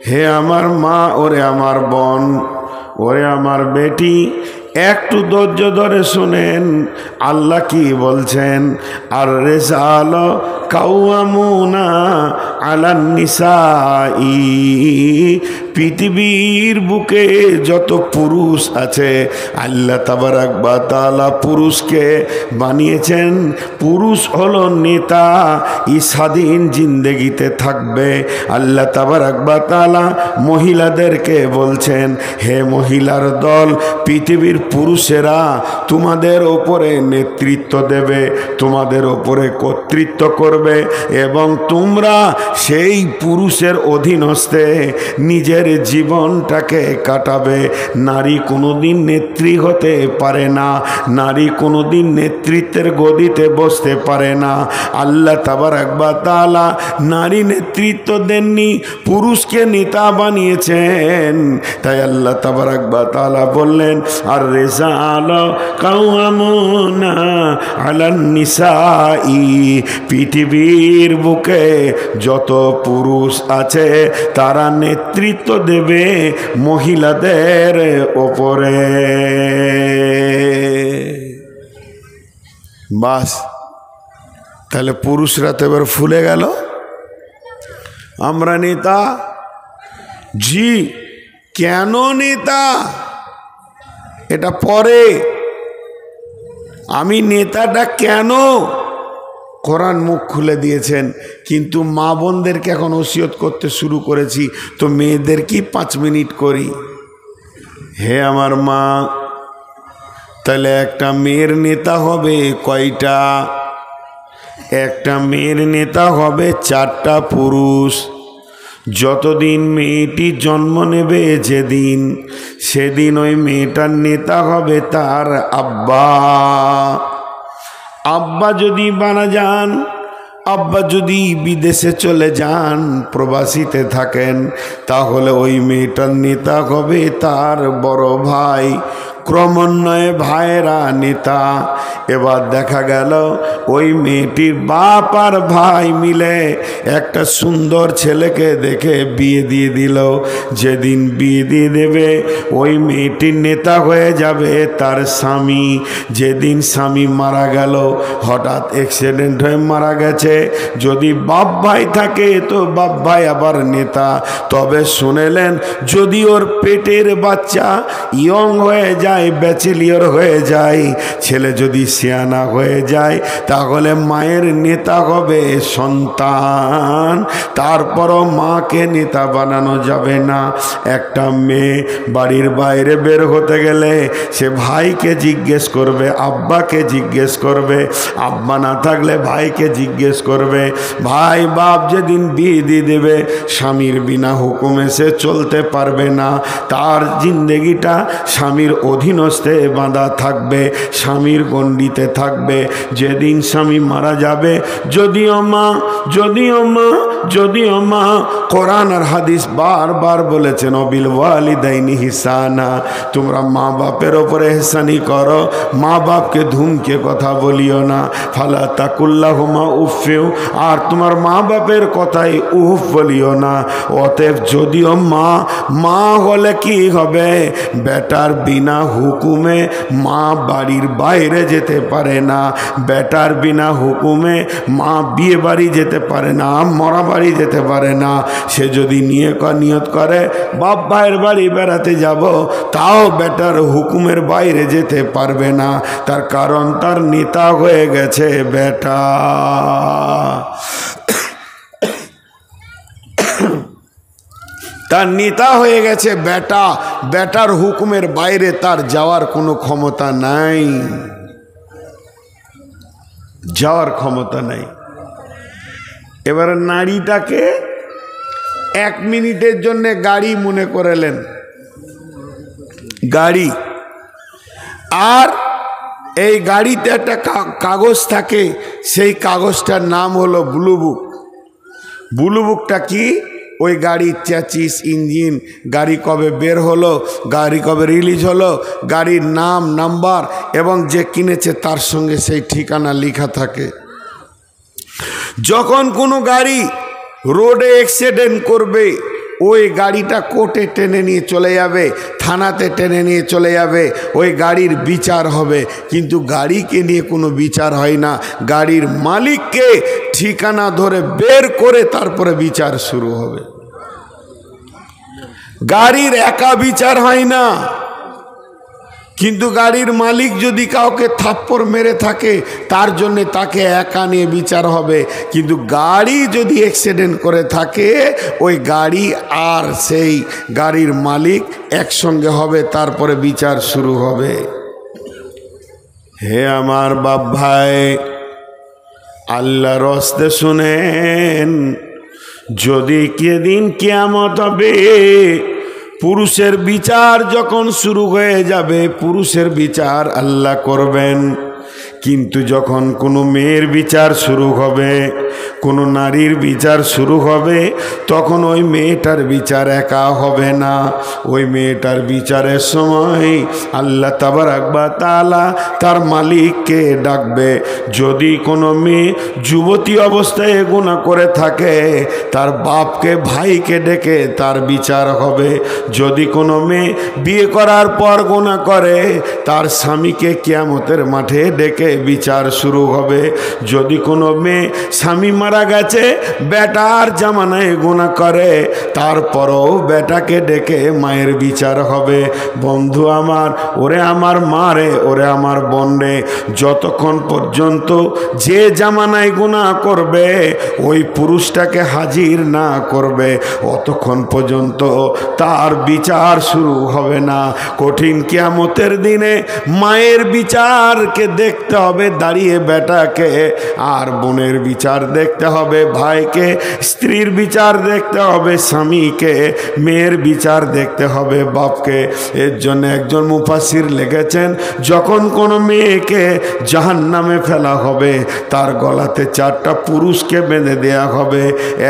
হে আমার মা, ওরে আমার বোন, ওরে আমার বেটি, একটু ধৈর্য ধরে শুনেন আল্লাহ কি বলছেন। আর রিজাল কাওয়ামুনা আলান নিসাই, পৃথিবীর বুকে যত পুরুষ আছে আল্লাহ তাবারাক ওয়া তাআলা পুরুষকে বানিয়েছেন। পুরুষ হলো নেতা, ই স্বাধীন জিন্দেগিতে থাকবে। আল্লাহ তাবারাক ওয়া তাআলা মহিলাদেরকে বলছেন, হে মহিলার দল, পৃথিবীর পুরুষেরা তোমাদের ওপরে নেতৃত্ব দেবে, তোমাদের ওপরে কর্তৃত্ব করবে এবং তোমরা সেই পুরুষের অধীনস্থে নিজের জীবনটাকে কাটাবে। নারী কোনোদিন নেত্রী হতে পারে না, নারী কোনোদিন নেতৃত্বের গদিতে বসতে পারে না। আল্লাহ তাবারাক ওয়া তাআলা নারী নেতৃত্ব দেননি, পুরুষকে নেতা বানিয়েছেন। তাই আল্লাহ তাবারাক ওয়া তাআলা বললেন, আর রিজাল কাওয়ামুনা আলান নিসাই, পৃথিবীর বুকে যত পুরুষ আছে তারা নেতৃত্ব দেবে মহিলাদের ওপরে। বাস, তাহলে পুরুষরা তো এবার ফুলে গেল। আমরা নেতা, জি, কেন নেতা এটা পরে, আমি নেতাটা কেন, কোরআন মুখ খুলে দিয়েছেন। কিন্তু মা বোনদেরকে এখন ওসিয়ত করতে শুরু করেছি, তো মেয়েদের কি 5 মিনিট করি। হে আমার মা, তাহলে একটা মেয়ের নেতা হবে কয়টা? একটা মেয়ের নেতা হবে 4টা পুরুষ। যতদিন মেয়েটি জন্ম নেবে যেদিন, সেদিন ওই মেয়েটার নেতা হবে তার আব্বা। আব্বা যদি মারা যান, আব্বা যদি বিদেশে চলে যান, প্রবাসীতে থাকেন, তাহলে ওই মেয়েটার নেতা হবে তার বড় ভাই। ক্রমান্বয়ে ভাইয়েরা নেতা। এবার দেখা গেল ওই মেয়েটির বাপ আর ভাই মিলে একটা সুন্দর ছেলেকে দেখে বিয়ে দিয়ে দিল। যেদিন বিয়ে দিয়ে দেবে ওই মেয়েটির নেতা হয়ে যাবে তার স্বামী। যেদিন স্বামী মারা গেল, হঠাৎ অ্যাক্সিডেন্ট হয়ে মারা গেছে, যদি বাপ ভাই থাকে তো বাপ ভাই আবার নেতা। তবে শুনেলেন, যদি ওর পেটের বাচ্চা ইয়ং হয়ে যায়, ব্যাচেলিয়র হয়ে যায়, ছেলে যদি সিয়ানা হয়ে যায়, তাহলে মায়ের নেতা হবে সন্তান। তারপরও মাকে নেতা বানানো যাবে না। একটা মেয়ে বাড়ির বাইরে বের হতে গেলে সে ভাইকে জিজ্ঞেস করবে, আব্বাকে জিজ্ঞেস করবে, আব্বা না থাকলে ভাইকে জিজ্ঞেস করবে। ভাই বাপ যেদিন বিয়ে দিয়ে দেবে, স্বামীর বিনা হুকুমে সে চলতে পারবে না। তার জিন্দেগিটা স্বামীর অধীনস্থে বাঁধা থাকবে, স্বামীর গণ্ডিতে থাকবে। যেদিন স্বামী মারা যাবে, যদিও মা কোরআন আর হাদিস বারবার বলেছেন, বিল ওয়ালিদাইনি ইহসানা, তোমরা মা বাপের ওপরে ইহসানি করো, মা বাপকে ধুমকে কথা বলিও না। ফালা তাকুল্লাহুমা উফিউ, আর তোমার মা বাপের কথাই উফ বলিও না। অতএব যদিও মা হলে কি হবে, বেটার বিনা হুকুমে মা বাড়ির বাইরে যেতে পারে না। বেটার বিনা হুকুমে মা বিয়ে বাড়ি যেতে পারে না, মরা বাড়ি যেতে পারে না। সে যদি নিয়ত করে বাপ ভাইয়ের বাড়ি বেড়াতে যাব, তাও বেটার হুকুমের বাইরে যেতে পারবে না। তার কারণ তার নেতা হয়ে গেছে বেটা। তার নেতা হয়ে গেছে বেটা। বেটার হুকুমের বাইরে তার যাওয়ার কোনো ক্ষমতা নাই, যাওয়ার ক্ষমতা নাই। এবার নারীটাকে 1 মিনিটের জন্য গাড়ি মনে করেলেন, গাড়ি। আর এই গাড়িতে একটা কাগজ থাকে, সেই কাগজটার নাম হলো ব্লু বুক। ব্লু বুকটা কি? ওই গাড়ির চ্যাচিস, ইঞ্জিন, গাড়ি কবে বের হলো, গাড়ি কবে রিলিজ হলো, গাড়ির নাম, নাম্বার এবং যে কিনেছে তার সঙ্গে সেই ঠিকানা লেখা থাকে। যখন কোনো গাড়ি রোডে অ্যাক্সিডেন্ট করবে, ওই গাড়িটা কোর্টে টেনে নিয়ে চলে যাবে, থানাতে টেনে নিয়ে চলে যাবে, ওই গাড়ির বিচার হবে। কিন্তু গাড়িকে নিয়ে কোনো বিচার হয় না, গাড়ির মালিককে ঠিকানা ধরে বের করে তারপরে বিচার শুরু হবে। গাড়ির একা বিচার হয় না, কিন্তু গাড়ির মালিক যদি কাউকে থাপ্পড় মেরে থাকে তার জন্য তাকে একা নিয়ে বিচার হবে। কিন্তু গাড়ি যদি অ্যাক্সিডেন্ট করে থাকে ওই গাড়ি আর সেই গাড়ির মালিক একসঙ্গে হবে, তারপরে বিচার শুরু হবে। হে আমার বাপ ভাই, আল্লাহর রাস্তে শুনেন, যদি কেদিন কিয়ামত হবে, পুরুষের বিচার যখন শুরু হয়ে যাবে, পুরুষের বিচার আল্লাহ করবেন। কিন্তু যখন কোনো মেয়ের বিচার শুরু হবে, কোনো নারীর বিচার শুরু হবে, তখন ওই মেয়েটার বিচার একা হবে না। ওই মেয়েটার বিচারের সময় আল্লাহ তাবারাক ওয়া তাআলা তার মালিককে ডাকবে। যদি কোনো মেয়ে যুবতী অবস্থায় গুনাহ করে থাকে, তার বাপকে ভাইকে ডেকে তার বিচার হবে। যদি কোনো মেয়ে বিয়ে করার পর গুনাহ করে, তার স্বামীকে কিয়ামতের মাঠে ডেকে বিচার শুরু হবে। যদি কোনো মেয়ে স্বামী মারা গেছে, বেটার জামানায় গুনাহ করে, তারপরও বেটাকে ডেকে মায়ের বিচার হবে। বন্ধু আমার, ওরে আমার মা রে, ওরে আমার বোন রে, যতক্ষণ পর্যন্ত যে জামানায় গুনাহ করবে ওই পুরুষটাকে হাজির না করবে, অতক্ষণ পর্যন্ত তার বিচার শুরু হবে না। কঠিন কিয়ামতের দিনে মায়ের বিচারকে দেখতে হবে দাঁড়িয়ে বেটাকে, আর বোনের বিচার দেখতে হবে ভাইকে, স্ত্রীর বিচার দেখতে হবে স্বামীকে, মেয়ের বিচার দেখতে হবে বাপকে। এর জন্য একজন মুফাসসির লিখেছেন, যখন কোনো মেয়েকে জাহান্নামে ফেলা হবে, তার গলাতে 4টা পুরুষকে বেঁধে দেয়া হবে।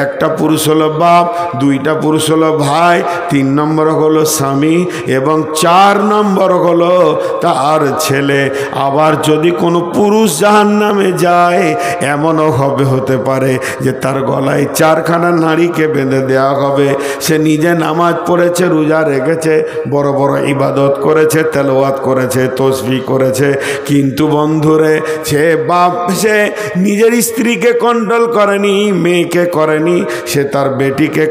একটা পুরুষ হলো বাপ, 2টা পুরুষ হলো ভাই, 3 নম্বর হলো স্বামী এবং 4 নম্বর হলো তার ছেলে। আবার যদি কোনো পুরুষ জাহান্নামে যায়, এমনও হতে পারে যে তার গলায় 4খানা নারীকে বেঁধে দেওয়া হবে। সে নিজে নামাজ পড়েছে, রোজা রেখেছে, বড় বড় ইবাদত করেছে, তেলাওয়াত করেছে, তাসবিহ করেছে, কিন্তু বন্ধুরে সে বাপ, সে নিজের স্ত্রীকে কন্ট্রোল করেনি, মেয়েকে করেনি, সে তার বেটিকে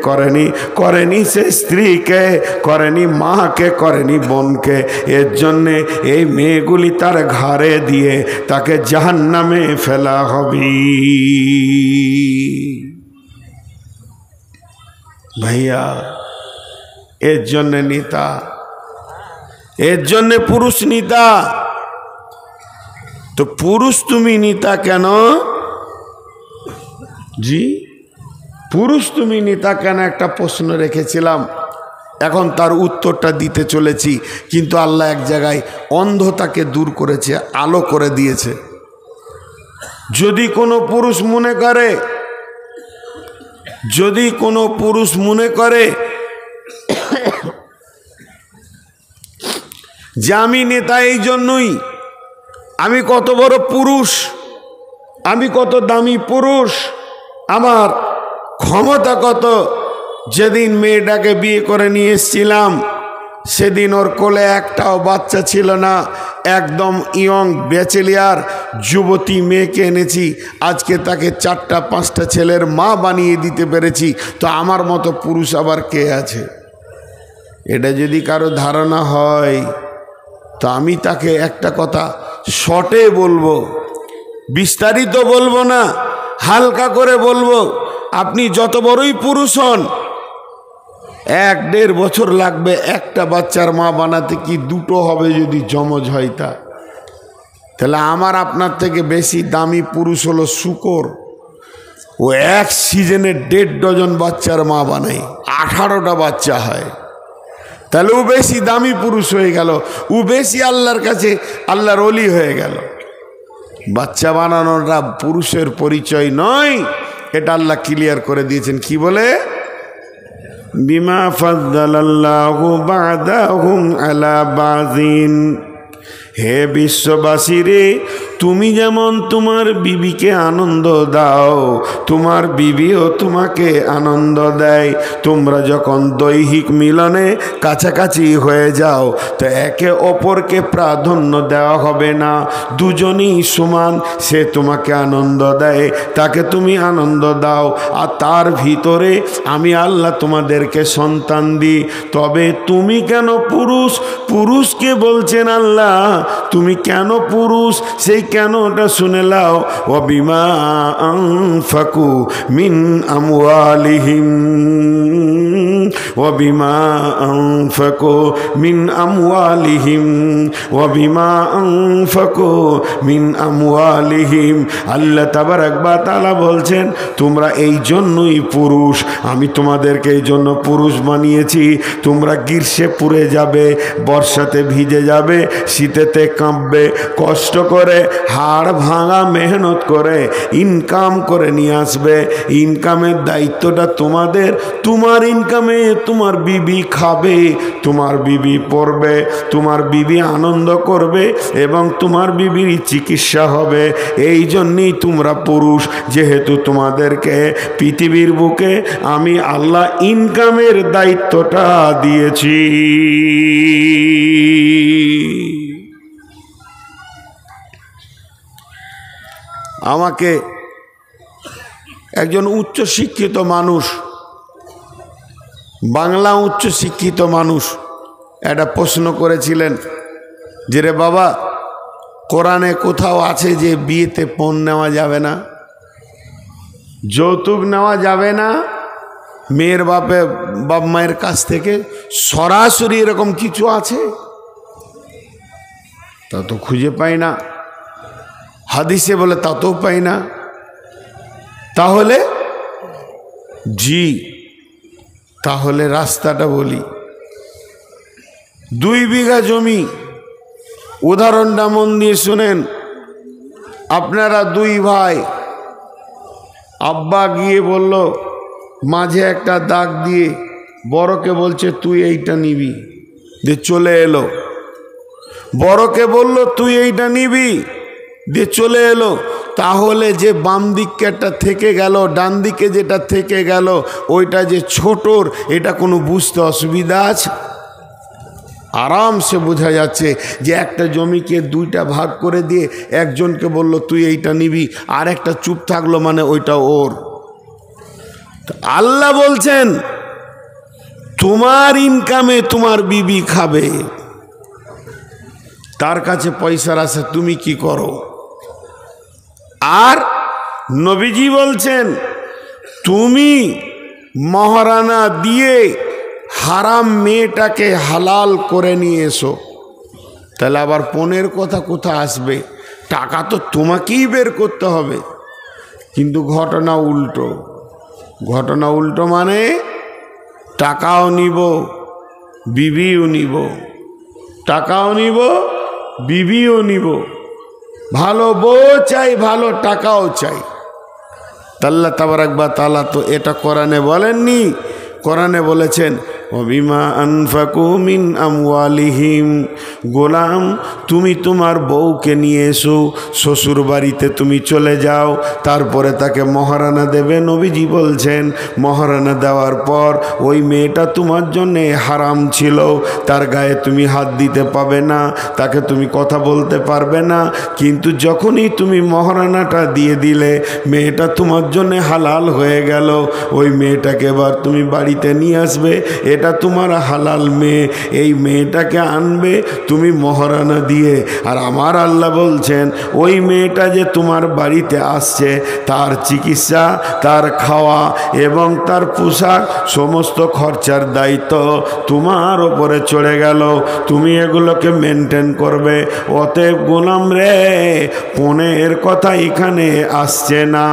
করেনি সে স্ত্রীকে করেনি, মাকে করেনি, বোনকে। এর জন্যে এই মেয়েগুলি তার ঘাড়ে দিয়ে তাকে জাহান্নামে ফেলা হবে। ভাইয়া, এর জন্যে নিতা, এর জন্যে পুরুষ নিতা। তো পুরুষ তুমি নিতা কেন? জি, পুরুষ তুমি নিতা কেন একটা প্রশ্ন রেখেছিলাম, এখন তার উত্তরটা দিতে চলেছি। কিন্তু আল্লাহ এক জায়গায় অন্ধতাকে দূর করেছে, আলো করে দিয়েছে। যদি কোনো পুরুষ মনে করে যে আমি নেতা এই জন্যই, আমি কত বড় পুরুষ, আমি কত দামি পুরুষ, আমার ক্ষমতা কত। যেদিন মেয়েটাকে বিয়ে করে নিয়ে এসেছিলাম, সেদিন ওর কোলে একটাও বাচ্চা ছিল না, একদম ইয়ং ব্যাচেলিয়ার যুবতী মেয়েকে এনেছি। আজকে তাকে 4টা 5টা ছেলের মা বানিয়ে দিতে পেরেছি। তো আমার মতো পুরুষ আবার কে আছে? এটা যদি কারো ধারণা হয়, তো আমি তাকে একটা কথা শর্টে বলবো, বিস্তারিত বলবো না, হালকা করে বলবো। আপনি যত বড়ই পুরুষ হন, 1-1.5 বছর লাগবে একটা বাচ্চার মা বানাতে। কি 2টো হবে যদি জমজ হয়? তাহলে আমার আপনার থেকে বেশি দামি পুরুষ হলো শূকর। ও এক সিজনে 1.5 ডজন বাচ্চার মা বানায়, 18টা বাচ্চা হয়। তাহলে ও বেশি দামি পুরুষ হয়ে গেল, ও বেশি আল্লাহর কাছে আল্লাহর ওলি হয়ে গেল। বাচ্চা বানানোটা পুরুষের পরিচয় নয়, এটা আল্লাহ ক্লিয়ার করে দিয়েছেন। কি বলে? বিমা ফাদ্দালাল্লাহু বা'দাহুম আলা বাযিন। হে বিশ্ববাসী রে, তুমি যেমন তোমার বিবিকে আনন্দ দাও, তোমার বিবিও তোমাকে আনন্দ দেয়। তোমরা যখন দৈহিক মিলনে কাছাকাছি হয়ে যাও তো একে অপরকে প্রাধান্য দেওয়া হবে না, দুজনই সমান। সে তোমাকে আনন্দ দেয়, তাকে তুমি আনন্দ দাও, আর তার ভিতরে আমি আল্লাহ তোমাদেরকে সন্তান দিই। তবে তুমি কেন পুরুষ? পুরুষকে বলছেন আল্লাহ তুমি কেন পুরুষ, সেই কেনটা শুনে লাও। ওয়াবিমা আনফাকু মিন আমওয়ালিহিম, ওয়াবিমা আনফাকু মিন আমওয়ালিহিম, ওয়াবিমা আনফাকু মিন আমওয়ালিহিম। আল্লাহ তাবারাক ওয়া তাআলা বলছেন তোমরা এই জন্যই পুরুষ, আমি তোমাদেরকে এই জন্য পুরুষ বানিয়েছি। তোমরা গ্রীষ্মে পুড়ে যাবে, বর্ষাতে ভিজে যাবে, শীতেতে কাঁপবে, কষ্ট করে হাড় ভাঙা মেহনত করে ইনকাম করে নিয়ে আসবে। ইনকামের দায়িত্বটা তোমাদের। তোমার ইনকামে তোমার বিবি খাবে, তোমার বিবি পড়বে, তোমার বিবি আনন্দ করবে এবং তোমার বিবির চিকিৎসা হবে। এই জন্যই তোমরা পুরুষ, যেহেতু তোমাদেরকে পৃথিবীর বুকে আমি আল্লাহ ইনকামের দায়িত্বটা দিয়েছি। আমাকে একজন উচ্চ শিক্ষিত মানুষ, বাংলা উচ্চ শিক্ষিত মানুষ একটা প্রশ্ন করেছিলেন যে রে বাবা, কোরআনে কোথাও আছে যে বিয়েতে পণ নেওয়া যাবে না, যৌতুক নেওয়া যাবে না, মেয়ের বাপ মায়ের কাছ থেকে সরাসরি এরকম কিছু আছে? তা তো খুঁজে পাই না, হাদিসে বলে তা তো পাই না। তাহলে জি, তাহলে রাস্তাটা বলি। 2 বিঘা জমি, উদাহরণটা মন দিয়ে শুনেন। আপনারা 2 ভাই, আব্বা গিয়ে বলল, মাঝে একটা দাগ দিয়ে বড়কে বলছে তুই এইটা নিবি, দিয়ে চলে এলো। বড়কে বলল তুই এইটা নিবি, দিয়ে চলে এলো। তাহলে যে বাম দিকটা থেকে গেল, ডান দিকে যেটা থেকে গেল, ওইটা যে ছোটর, এটা কোনো বুঝতে অসুবিধা আছে? আরামসে বোঝা যাচ্ছে যে একটা জমিকে 2টা ভাগ করে দিয়ে একজনকে বলল তুই এইটা নিবি, আর একটা চুপ থাকলো, মানে ওইটা ওর। আল্লাহ বলছেন তোমার ইনকামে তোমার বিবি খাবে, তার কাছে পয়সার আছে, তুমি কি করো? আর নবীজি বলছেন তুমি মহারানা দিয়ে হারাম মেয়েটাকে হালাল করে নিয়ে এসো। তাহলে আবার পণের কথা কোথা আসবে? টাকা তো তোমাকেই বের করতে হবে। কিন্তু ঘটনা উল্টো। ঘটনা উল্টো মানে টাকাও নিব, বিবিও নিব, টাকাও নিব, বিবিও নিব, ভালো বউ চাই, ভালো টাকাও চাই। আল্লাহ তাবারাক ওয়া তাআলা তো এটা কোরআনে বলেননি। কোরআনে বলেছেন ওয়াবিমা আনফাকু মিন আমওয়ালিহিম, গোলাম তুমি তোমার বউকে নিয়ে এসো, শ্বশুর বাড়িতে তুমি চলে যাও, তারপরে তাকে মহারানা দেবে। নবীজি বলছেন মহারানা দেওয়ার পর ওই মেয়েটা তোমার জন্যে হারাম ছিল, তার গায়ে তুমি হাত দিতে পাবে না, তাকে তুমি কথা বলতে পারবে না। কিন্তু যখনই তুমি মহারানাটা দিয়ে দিলে, মেয়েটা তোমার জন্যে হালাল হয়ে গেল। ওই মেয়েটাকে এবার তুমি বাড়িতে নিয়ে আসবে, এটা তোমার হালাল মেয়ে। এই মেয়েটাকে আনবে তুমি মহারানা দিয়ে। আর আমার আল্লাহ বলছেন ওই মেয়েটা যে তোমার বাড়িতে আসছে, তার চিকিৎসা, তার খাওয়া এবং তার পোশাক, সমস্ত খরচার দায়িত্ব তোমার ওপরে চড়ে গেল। তুমি এগুলোকে মেনটেন করবে। অতএব গোলাম রে, পণের কথা এখানে আসছে না,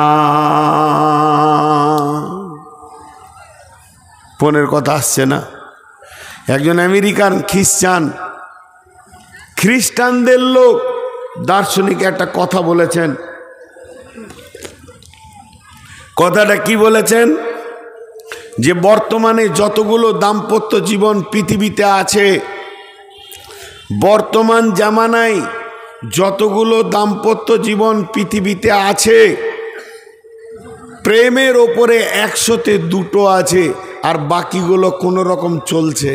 পণের কথা আসছে না। একজন আমেরিকান খ্রিস্টানদের লোক দার্শনিক একটা কথা বলেছেন। কথাটা কি বলেছেন? যে বর্তমানে যতগুলো দাম্পত্য জীবন পৃথিবীতে আছে, বর্তমান জামানায় যতগুলো দাম্পত্য জীবন পৃথিবীতে আছে, প্রেমের ওপরে 100-তে 2টো আছে, আর বাকিগুলো কোনো রকম চলছে।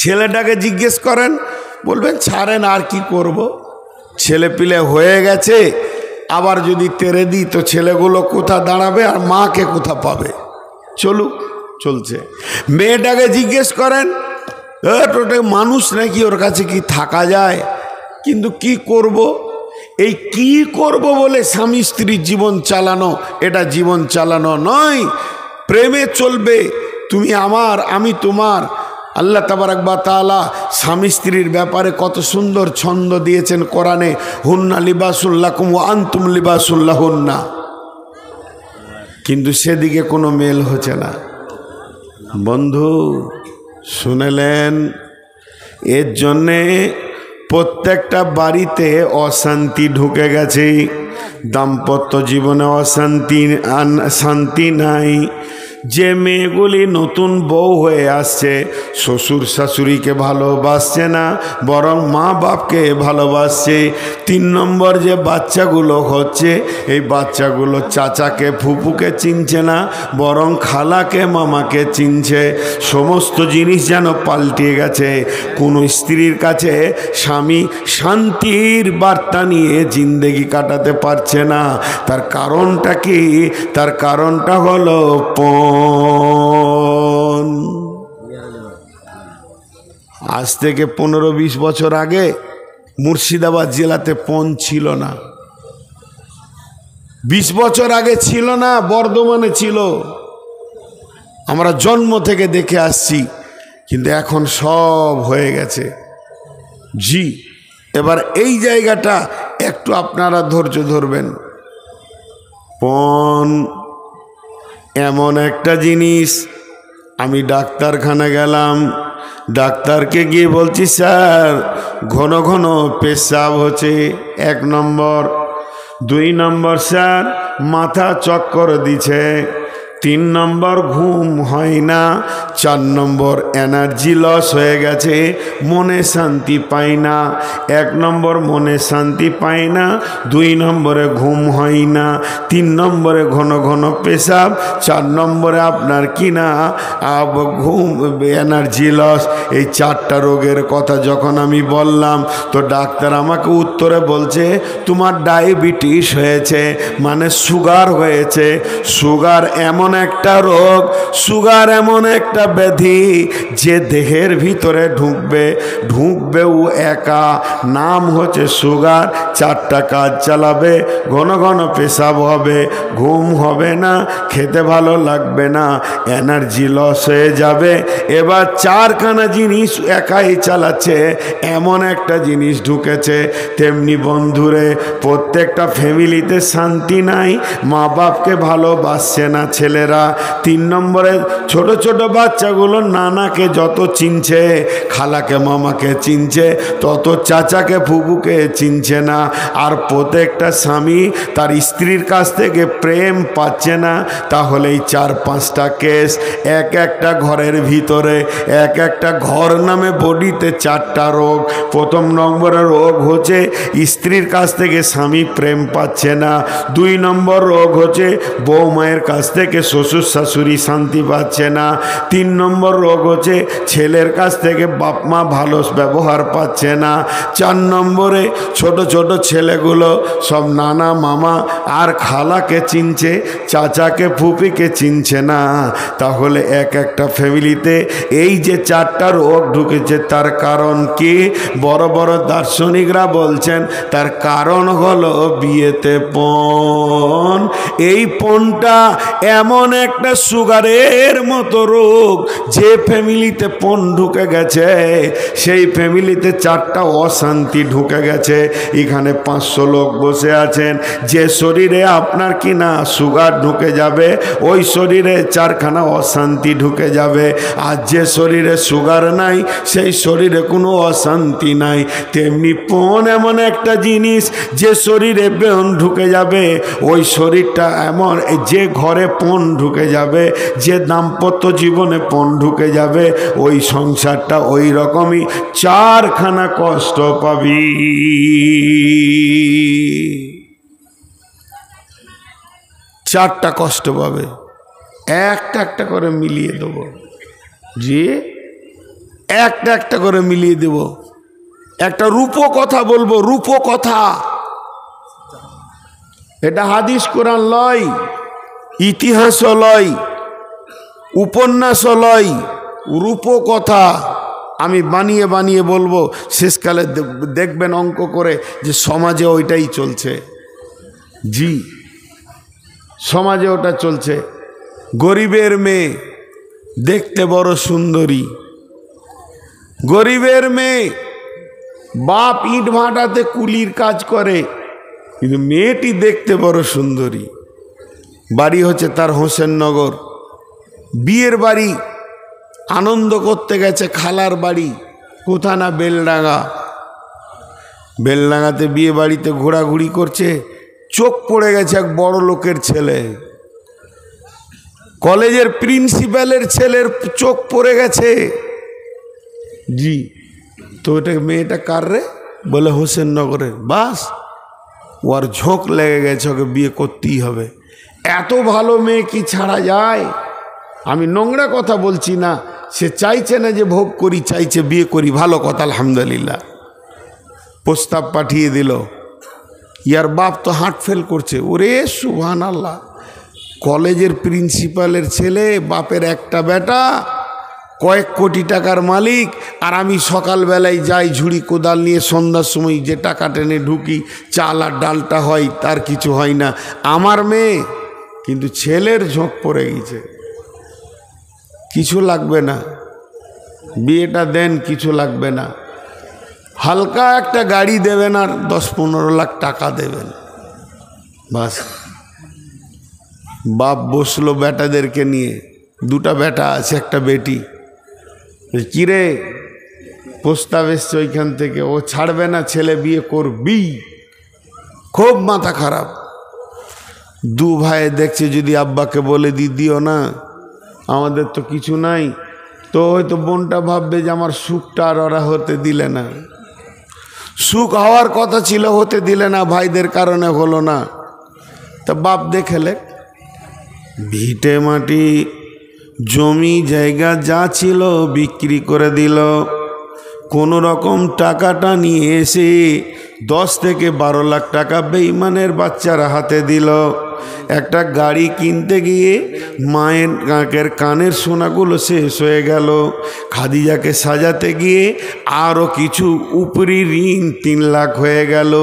ছেলেটাকে জিজ্ঞেস করেন, বলবেন ছাড়েন আর কি করব, ছেলে পিলে হয়ে গেছে, আবার যদি তেরে দিই তো ছেলেগুলো কোথা দাঁড়াবে আর মাকে কোথা পাবে, চলুক, চলছে। মেয়েটাকে জিজ্ঞেস করেন, ওটা মানুষ নাকি, ওর কাছে কি থাকা যায়, কিন্তু কি করব, এই কি করব বলে স্বামী স্ত্রীর জীবন চালানো, এটা জীবন চালানো নয়। প্রেমে চলবে, তুমি আমার আমি তোমার। আল্লাহ তাবারাক ওয়া তাআলা স্বামী স্ত্রীর ব্যাপারে কত সুন্দর ছন্দ দিয়েছেন কোরআনে, হুন্না লিবাসুল লাকুম ওয়া আনতুম লিবাসুল লাহুন্না। কিন্তু সেদিকে কোনো মেল হচ্ছে না। বন্ধু শুনেলেন, এর জন্যে প্রত্যেকটা বাড়িতে অশান্তি ঢুকে গেছে, দাম্পত্য জীবনে শান্তি নাই। যে মেয়েগুলি নতুন বউ হয়ে আসছে, শ্বশুর শাশুড়িকে ভালোবাসছে না, বরং মা বাপকে ভালোবাসছে। 3 নম্বর যে বাচ্চাগুলো হচ্ছে, এই বাচ্চাগুলো চাচাকে ফুপুকে চিনছে না, বরং খালাকে মামাকে চিনছে। সমস্ত জিনিস যেন পাল্টে গেছে। কোনো স্ত্রীর কাছে স্বামী শান্তির বার্তা নিয়ে জিন্দেগি কাটাতে পারছে না। তার কারণটা কি? তার কারণটা হলো আজ থেকে 15-20 বছর আগে মুর্শিদাবাদ জেলাতে পণ ছিল না। 20 বছর আগে ছিল না, বর্ধমানে ছিল। আমরা জন্ম থেকে দেখে আসছি, কিন্তু এখন সব হয়ে গেছে। জি, এবার এই জায়গাটা একটু আপনারা ধৈর্য ধরবেন। পণ এমন একটা জিনিস, আমি ডাক্তারখানা গেলাম, ডাক্তারকে গিয়ে বলছি স্যার ঘন ঘন পেশাব হচ্ছে, 1 নম্বর। 2 নম্বর স্যার মাথা চক্কর দিছে। 3 নম্বর ঘুম হয় না। 4 নম্বর এনার্জি লস হয়ে গেছে, মনে শান্তি পাই না। 1 নম্বর মনে শান্তি পাই না, 2 নম্বরে ঘুম হয় না, 3 নম্বরে ঘন ঘন পেশাব, 4 নম্বরে আপনার কিনা ঘুম, এনার্জি লস। এই 4টা রোগের কথা যখন আমি বললাম, তো ডাক্তার আমাকে উত্তরে বলছে তোমার ডায়াবেটিস হয়েছে, মানে সুগার হয়েছে। সুগার এমন একটা রোগ, সুগার এমন একটা ব্যাধি যে দেহের ভিতরে ঢুকবেও একা, নাম হচ্ছে সুগার। 4টা কাজ চালাবে, ঘন ঘন পেশাব হবে, ঘুম হবে না, খেতে ভালো লাগবে না, এনার্জি লস হয়ে যাবে। এবার 4খানা জিনিস একাই চালাচ্ছে, এমন একটা জিনিস ঢুকেছে। তেমনি বন্ধুরে, প্রত্যেকটা ফ্যামিলিতে শান্তি নাই, মা বাপকে ভালোবাসছে না ছেলেরা। 3 নম্বরে ছোট ছোট বাচ্চাগুলো নানাকে যত চিনছে, খালাকে মামাকে চিনছে, তত চাচাকে ফুপুকে চিনছে না। আর প্রত্যেকটা স্বামী তার স্ত্রীর কাছ থেকে প্রেম পাচ্ছে না। তাহলে এই 4-5টা কেস, একটা ঘরের ভিতরে, একটা ঘর নামে বডিতে 4টা রোগ। 1 নম্বরের রোগ হচ্ছে স্ত্রীর কাছ থেকে স্বামী প্রেম পাচ্ছে না। 2 নম্বর রোগ হচ্ছে বৌমায়ের কাছ থেকে শ্বশুর শাশুড়ি শান্তি পাচ্ছে না। 3 নম্বর রোগ হচ্ছে ছেলের কাছ থেকে বাপ মা ভালো ব্যবহার পাচ্ছে না। 4 নম্বরে ছোট ছোট ছেলেগুলো সব নানা মামা আর খালাকে চিনছে, চাচাকে ফুপিকে চিনছে না। তাহলে একটা ফ্যামিলিতে এই যে 4টা রোগ ঢুকেছে, তার কারণ কি? বড় বড় দার্শনিকরা বলছেন তার কারণ হলো বিয়েতে পণ। এই পণটা এমন একটা সুগারের মতো রোগ, যে ফ্যামিলিতে পণ ঢুকে গেছে সেই ফ্যামিলিতে 4টা অশান্তি ঢুকে গেছে। এখানে 500 লোক বসে আছেন, যে শরীরে আপনার কিনা সুগার ঢুকে যাবে, ওই শরীরে 4খানা অশান্তি ঢুকে যাবে। আর যে শরীরে সুগার নাই, সেই শরীরে কোনো অশান্তি নাই। তেমনি পণ এমন একটা জিনিস, যে শরীরে পণ ঢুকে যাবে, ওই শরীরটা এমন, যে ঘরে পণ ঢুকে যাবে, যে দাম্পত্য জীবনে পণ ঢুকে যাবে, ওই সংসারটা ওই রকমই চারখানা কষ্ট পাবি। চারটা কষ্ট পাবে, একটা একটা করে মিলিয়ে দেব। জি, একটা একটা করে মিলিয়ে দেব। একটা রূপকথা বলবো, রূপকথা। এটা হাদিস কোরআন লয়, ইতিহাসও লয়, উপন্যাসও লয়, রূপকথা। আমি বানিয়ে বানিয়ে বলবো, শেষকালে দেখবেন অঙ্ক করে যে সমাজে ওইটাই চলছে। জি, সমাজে ওটা চলছে। গরিবের মেয়ে দেখতে বড় সুন্দরী, গরিবের মেয়ে, বাপ ইট ভাটাতে কুলির কাজ করে, কিন্তু মেয়েটি দেখতে বড় সুন্দরী। বাড়ি হচ্ছে তার হোসেননগর, বিয়ের বাড়ি, আনন্দ করতে গেছে খালার বাড়ি, কোথা না বেলডাঙ্গা। বেলডাঙ্গাতে বিয়ে বাড়িতে ঘোরাঘুরি করছে, চোখ পড়ে গেছে এক বড় লোকের ছেলে, কলেজের প্রিন্সিপালের ছেলের চোখ পড়ে গেছে। জি, তো ওটা মেয়েটা কার রে? বলে হোসেননগরের। বাস, ওর ঝোঁক লেগে গেছে, ওকে বিয়ে করতেই হবে। এত ভালো মেয়ে কি ছাড়া যায়? আমি নোংরা কথা বলছি না, সে চাইছে না যে ভোগ করি, চাইছে বিয়ে করি। ভালো কথা, আলহামদুলিল্লাহ। প্রস্তাব পাঠিয়ে দিল, ইয়ার বাপ তো হার্ট ফেল করছে। ওরে সুবহানাল্লাহ, কলেজের প্রিন্সিপালের ছেলে, বাপের একটা বেটা, কয়েক কোটি টাকার মালিক, আর আমি সকালবেলায় যাই ঝুড়ি কোদাল নিয়ে, সন্ধ্যার সময় যে টাকা টেনে ঢুকি, চাল আর ডালটা হয়, তার কিছু হয় না। আমার মেয়ে কিন্তু ছেলের ঝোঁক পড়ে গেছে, কিছু লাগবে না, বিয়েটা দেন, কিছু লাগবে না, হালকা একটা গাড়ি দেবেন আর 10-15 লাখ টাকা দেবেন, বাস। বাপ বসলো বেটাদেরকে নিয়ে, দুটা বেটা আছে, একটা বেটি। কিরে, প্রস্তাব এসছে ওইখান থেকে, ও ছাড়বে না, ছেলে বিয়ে করবি। খুব মাথা খারাপ। দু ভাই দেখছে যদি আব্বাকে বলে দিও না, আমাদের তো কিছু নাই, তো হয়তো বোনটা ভাববে যে আমার সুখটা আর ওরা হতে দিলে না, সুখ হওয়ার কথা ছিল, হতে দিলে না, ভাইদের কারণে হলো না। তা বাপ দেখেলে, ভিটে মাটি জমি জায়গা যা ছিল বিক্রি করে দিল, কোনো রকম টাকাটা নিয়ে এসে 10 থেকে 12 লাখ টাকা বেঈমানের বাচ্চারা হাতে দিল। একটা গাড়ি কিনতে গিয়ে মায়ের কানের সোনাগুলো শেষ হয়ে গেল। খাদিজাকে সাজাতে গিয়ে আরও কিছু উপরি ঋণ 3 লাখ হয়ে গেল।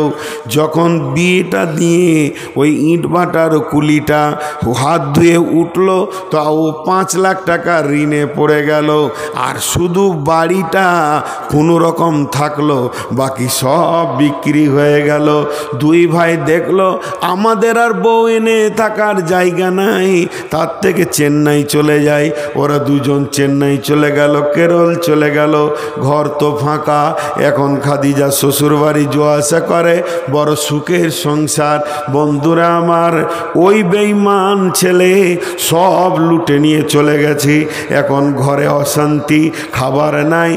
যখন বিয়েটা দিয়ে ওই ইট ভাটার কুলিটা হাত ধুয়ে উঠল, তো ও 5 লাখ টাকা ঋণে পড়ে গেল। আর শুধু বাড়িটা কোনো রকম থাকলো, বাকি সব বিক্রি হয়ে গেল। দুই ভাই দেখলো আমাদের আর বউ এনে থাকার জায়গা নাই, তার থেকে চেন্নাই চলে যায়। ওরা দুজন চেন্নাই চলে গেল, কেরল চলে গেল। ঘর তো ফাঁকা। এখন খাদিজা শ্বশুরবাড়ি যাওয়া আসা করে, বড় সুখের সংসার। বন্ধুরা আমার, ওই বেঈমান ছেলে সব লুটে নিয়ে চলে গেছে। এখন ঘরে অশান্তি, খাবার নাই,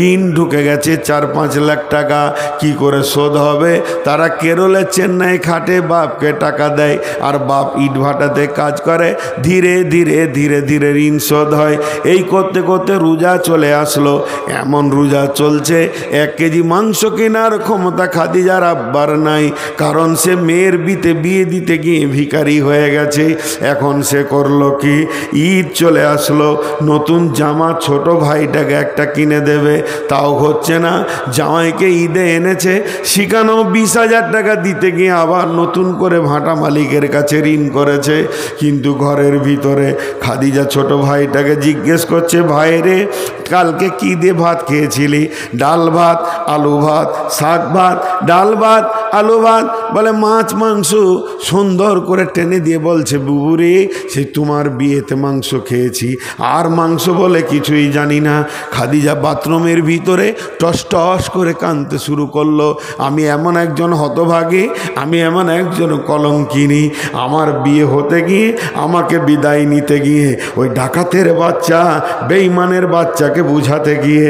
ঋণ ঢুকে গেছে 4-5 লাখ টাকা। কি করে শোধ হবে? তারা কেরলে চেন্নাই খাটে, বাপকে টাকা দেয়, আর বাপ ইট ভাটাতে কাজ করে। ধীরে ধীরে ধীরে ধীরে ঋণ শোধ হয়। এই করতে করতে রোজা চলে আসলো। এমন রোজা চলছে, 1 কেজি মাংস কেনার ক্ষমতা খাদিজার আব্বার নাই, কারণ সে মেয়ের বিয়ে দিতে গিয়ে ভিখারি হয়ে গেছে। এখন সে করলো কি, ঈদ চলে আসলো, নতুন জামা ছোট ভাইটাকে একটা কিনে দেবে, তাও হচ্ছে না। জামাইকে ঈদে এনেছে, সেখানেও 20,000 টাকা দিতে গিয়ে আবার নতুন করে ভাটা মালিকের কাছে ঋণ করেছে। কিন্তু ঘরের ভিতরে খাদিজা ছোট ভাইটাকে জিজ্ঞেস করছে, ভাইরে কালকে কি দিয়ে ভাত খেয়েছিলি? ডাল ভাত, আলু ভাত, শাক ভাত, ডাল ভাত, আলু ভাত। বলে মাছ মাংস। সুন্দর করে টেনে দিয়ে বলছে, বুবুরে সে তোমার বিয়েতে মাংস খেয়েছি, আর মাংস বলে কিছুই জানি না। খাদিজা বাথরুমের ভিতরে টস টস করে কাঁদতে শুরু করলো। আমি এমন একজন হতভাগী, আমি এমন একজন কলঙ্কিনী, আমার আমার বিয়ে হতে গিয়ে, আমাকে বিদায় নিতে গিয়ে, ওই ডাকাতের বাচ্চা, বেঈমানের বাচ্চাকে বুঝাতে গিয়ে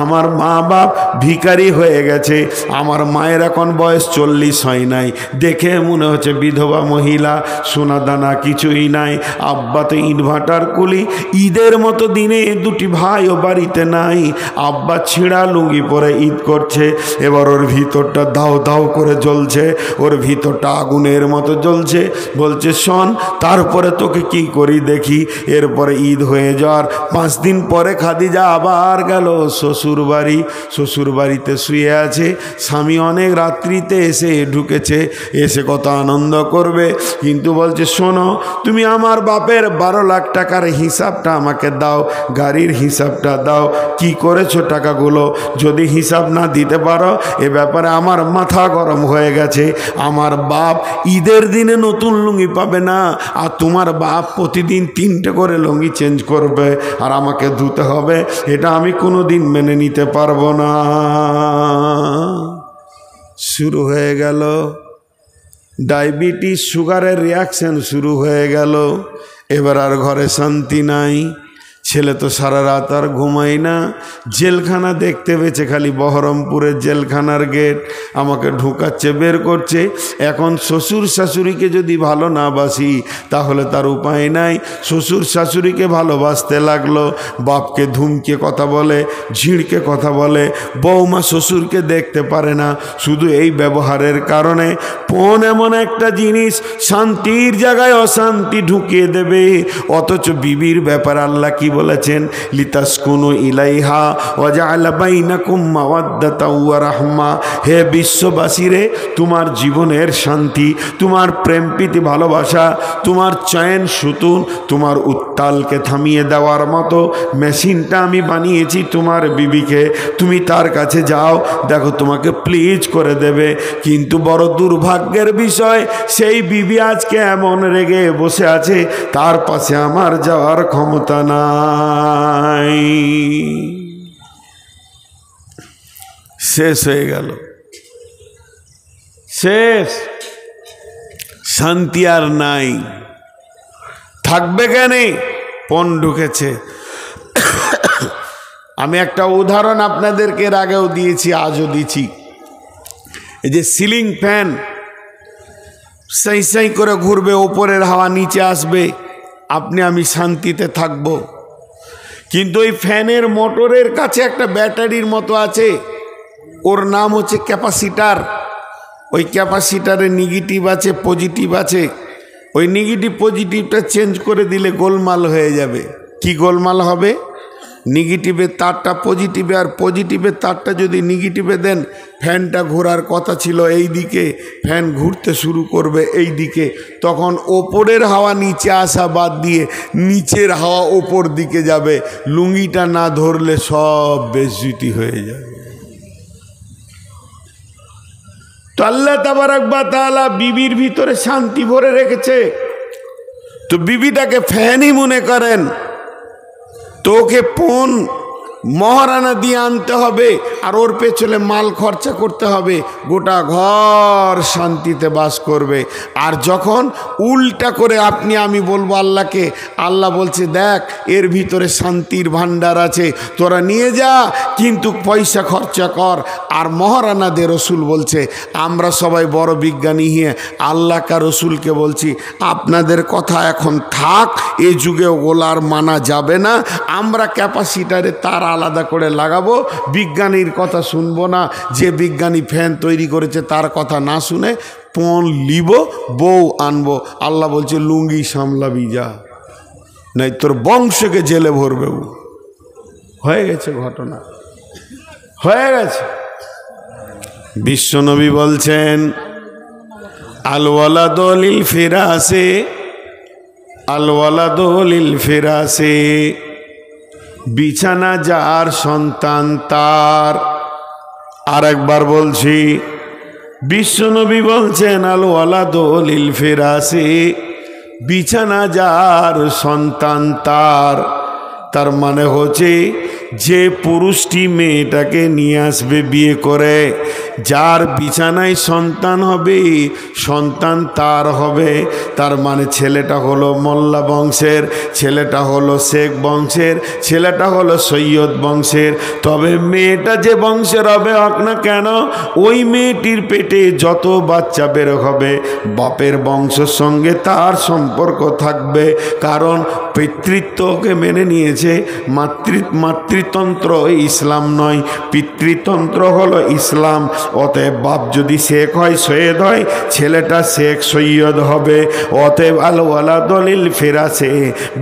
আমার মা বাপ ভিখারি হয়ে গেছে। আমার মায়ের এখন বয়স 40 হয় নাই, দেখে মনে হচ্ছে বিধবা মহিলা, সোনা দানা কিছুই নাই। আব্বা তো ইনভার্টার কুলি, ঈদের মতো দিনে দুটি ভাইও বাড়িতে নাই। আব্বা ছিঁড়া লুঙ্গি পরে ঈদ করছে। এবার ওর ভিতরটা দাও দাও করে জ্বলছে, ওর ভিতরটা আগুনের মতো জ্বলছে। বলছে শোন, তারপরে তোকে কি করি দেখি। এরপরে ঈদ হয়ে যাওয়ার 5 দিন পরে খাদিজা আবার গেল শ্বশুর বাড়ি। শ্বশুর বাড়িতে শুয়ে আছে, স্বামী অনেক রাত্রিতে এসে ঢুকেছে, এসে কত আনন্দ করবে, কিন্তু বলছে শোনো, তুমি আমার বাপের 12 লাখ টাকার হিসাবটা আমাকে দাও, গাড়ির হিসাবটা দাও, কি করেছো টাকাগুলো। যদি হিসাব না দিতে পারো, এ ব্যাপারে আমার মাথা গরম হয়ে গেছে। আমার বাপ ঈদের দিনে নতুন লুঙ্গি পাবে না, আর তোমার বাপ প্রতিদিন 3টে করে লুঙ্গি চেঞ্জ করবে আর আমাকে ধুতে হবে, এটা আমি কোনোদিন মেনে নিতে পারবো না। শুরু হয়ে গেল ডায়াবেটিস, সুগারের রিয়াকশন শুরু হয়ে গেল। এবার আর ঘরে শান্তি নাই। ছেলে তো সারা রাত আর ঘুমায় না, জেলখানা দেখতে পেয়েছে, খালি বহরমপুরের জেলখানার গেট, আমাকে ঢুকাচ্ছে, বের করছে। এখন শ্বশুর শাশুড়িকে যদি ভালো না বাসি তাহলে তার উপায় নাই। শ্বশুর শাশুড়িকে ভালোবাসতে লাগলো, বাপকে ধুমকে কথা বলে, ঝিড়কে কথা বলে, বৌমা শ্বশুরকে দেখতে পারে না, শুধু এই ব্যবহারের কারণে। পণ এমন একটা জিনিস, শান্তির জায়গায় অশান্তি ঢুকিয়ে দেবে। অথচ বিবির ব্যাপার আল্লাহ কি বলেছেন, লিতাসকুনু ইলাইহা ওয়া জাআলা বাইনাকুম মাওয়াদ্দাতা ওয়া রাহমা। হে বিশ্ববাসীরে, তোমার জীবনের শান্তি, তোমার প্রেম প্রীতি ভালোবাসা, তোমার চয়ন সুতুন, তোমার উত্তালকে থামিয়ে দেওয়ার মতো মেশিনটা আমি বানিয়েছি তোমার বিবিকে। তুমি তার কাছে যাও, দেখো তোমাকে প্লিজ করে দেবে। কিন্তু বড় দুর্ভাগ্যের বিষয়, সেই বিবি আজকে এমন রেগে বসে আছে, তার পাশে আমার যাওয়ার ক্ষমতা নাই। শেষ হয়ে গেল, শেষ, শান্তি আর নাই। থাকবে কেন? পণ ঢুকেছে। আমি একটা উদাহরণ আপনাদেরকে এর আগেও দিয়েছি, আজও দিচ্ছি। এই যে সিলিং ফ্যান সাই সাই করে ঘুরবে, ওপরের হাওয়া নিচে আসবে, আপনি আমি শান্তিতে থাকব। কিন্তু ওই ফ্যানের মোটরের কাছে একটা ব্যাটারির মতো আছে, ওর নাম হচ্ছে ক্যাপাসিটার। ওই ক্যাপাসিটারে নেগেটিভ আছে, পজিটিভ আছে। ওই নেগেটিভ পজিটিভটা চেঞ্জ করে দিলে গোলমাল হয়ে যাবে। কি গোলমাল হবে? নেগেটিভের তারটা পজিটিভে, আর পজিটিভের তারটা যদি নেগেটিভে দেন, ফ্যানটা ঘোরার কথা ছিল এই দিকে, ফ্যান ঘুরতে শুরু করবে এই দিকে। তখন ওপরের হাওয়া নিচে আসা বাদ দিয়ে নিচের হাওয়া ওপর দিকে যাবে। লুঙ্গিটা না ধরলে সব বেজ্জতি হয়ে যাবে। তো আল্লাহ তাবারাক ওয়া তাআলা বিবির ভিতরে শান্তি ভরে রেখেছে। তো বিবিটাকে ফ্যানই মনে করেন, তোকে পণ মহারানা দিয়ে আনতে হবে, আর ওর পেছনে মাল খরচা করতে হবে, গোটা ঘর শান্তিতে বাস করবে। আর যখন উল্টা করে আপনি আমি বলবো আল্লাহকে, আল্লাহ বলছে দেখ এর ভিতরে শান্তির ভান্ডার আছে, তোরা নিয়ে যা, কিন্তু পয়সা খরচা কর। আর মহারানাদের রসুল বলছে, আমরা সবাই বড় বিজ্ঞানী হয়ে আল্লাহ কা রসুলকে বলছি, আপনাদের কথা এখন থাক, এ যুগে ওগুলার মানা যাবে না, আমরা ক্যাপাসিটারে তার আলাদা করে লাগাবো, বিজ্ঞানীর কথা শুনবো না। যে বিজ্ঞানী ফ্যান তৈরি করেছে তার কথা না শুনে পণ লিব, বউ আনবো। আল্লাহ বলছে লুঙ্গি সামলাবি যা, নাই তোর বংশকে জেলে ভরবে। হয়ে গেছে ঘটনা, হয়ে গেছে। বিশ্বনবী বলছেন আল ওয়ালাদু লিল ফিরাসে, আল ওয়ালাদু লিল ফিরাসে, বিছানা যার সন্তান তার। আর একবার বলছি, বিশ্বনবী বলছেন আল ওয়ালাদু লিল ফিরাসি, বিছানা যার সন্তান তার। তার মানে হচ্ছে যে পুরুষটি মেয়েটাকে নিয়ে আসবে বিয়ে করে, যার বিছানায় সন্তান হবে সন্তান তার হবে। তার মানে ছেলেটা হলো মোল্লা বংশের, ছেলেটা হলো শেখ বংশের, ছেলেটা হলো সৈয়দ বংশের। তবে মেয়েটা যে বংশের হবে হোক না কেন, ওই মেয়েটির পেটে যত বাচ্চা বের হবে বাপের বংশের সঙ্গে তার সম্পর্ক থাকবে। কারণ পিতৃত্বকে মেনে নিয়েছে। মাতৃতন্ত্র ইসলাম নয়, পিতৃতন্ত্র হলো ইসলাম। অতএব বাপ যদি শেখ হয় সৈয়দ হয়, ছেলেটা শেখ সৈয়দ হবে। অতএব আল ওয়ালাদুল ফিরাসে,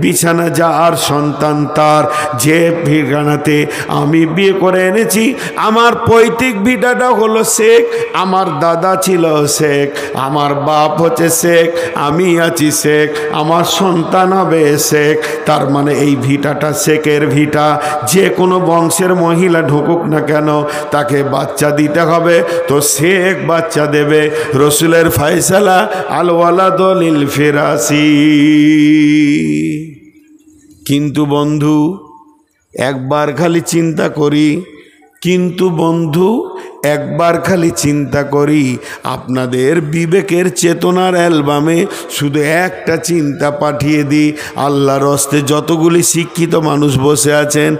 বিছানা যার সন্তান তার। যে ভিটানাতে আমি বিয়ে করে এনেছি, আমার পৈতৃক ভিটাটা হলো শেখ, আমার দাদা ছিল শেখ, আমার বাপ হচ্ছে শেখ, আমি আছি শেখ, আমার সন্তান হবে শেখ। তার মানে এই ভিটাটা শেখের ভিটা। যে কোনো বংশের মহিলা ঢুকুক না কেন তাকে বাচ্চা দিতে হবে, তো শেখ বাচ্চা দেবে। রসুলের ফয়সালা আল ওয়ালাদুল ফিরাসি। কিন্তু বন্ধু একবার খালি চিন্তা করি, কিন্তু বন্ধু একবার খালি চিন্তা করি, আপনাদের বিবেকের চেতনার অ্যালবামে শুধু একটা চিন্তা পাঠিয়ে দিই। আল্লাহর হস্তে যতগুলি শিক্ষিত মানুষ বসে আছেন,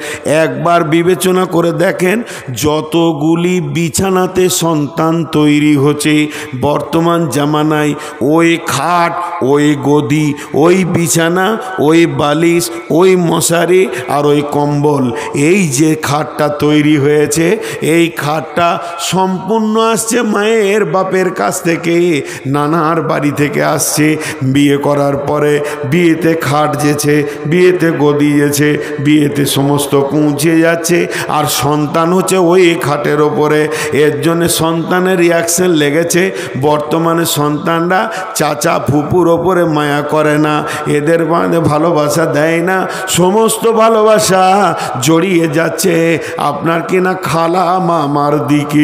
একবার বিবেচনা করে দেখেন যতগুলি বিছানাতে সন্তান তৈরি হচ্ছে বর্তমান জামানায়, ওই খাট, ওই গদি, ওই বিছানা, ওই বালিশ, ওই মশারি আর ওই কম্বল, এই যে খাটটা তৈরি হয়েছে, এই খাটটা সম্পূর্ণ আসছে মায়ের বাপের কাছ থেকে, নানার বাড়ি থেকে আসছে। বিয়ে করার পরে বিয়েতে খাট যেছে, বিয়েতে গদি যেছে, বিয়েতে সমস্ত পৌঁছে যাচ্ছে, আর সন্তান হচ্ছে ওই খাটের ওপরে। এর জন্যে সন্তানের রিয়াকশন লেগেছে। বর্তমানে সন্তানরা চাচা ফুপুর ওপরে মায়া করে না, এদের মানে ভালোবাসা দেয় না, সমস্ত ভালোবাসা জড়িয়ে যাচ্ছে আপনার কিনা খালা মামার দিকে।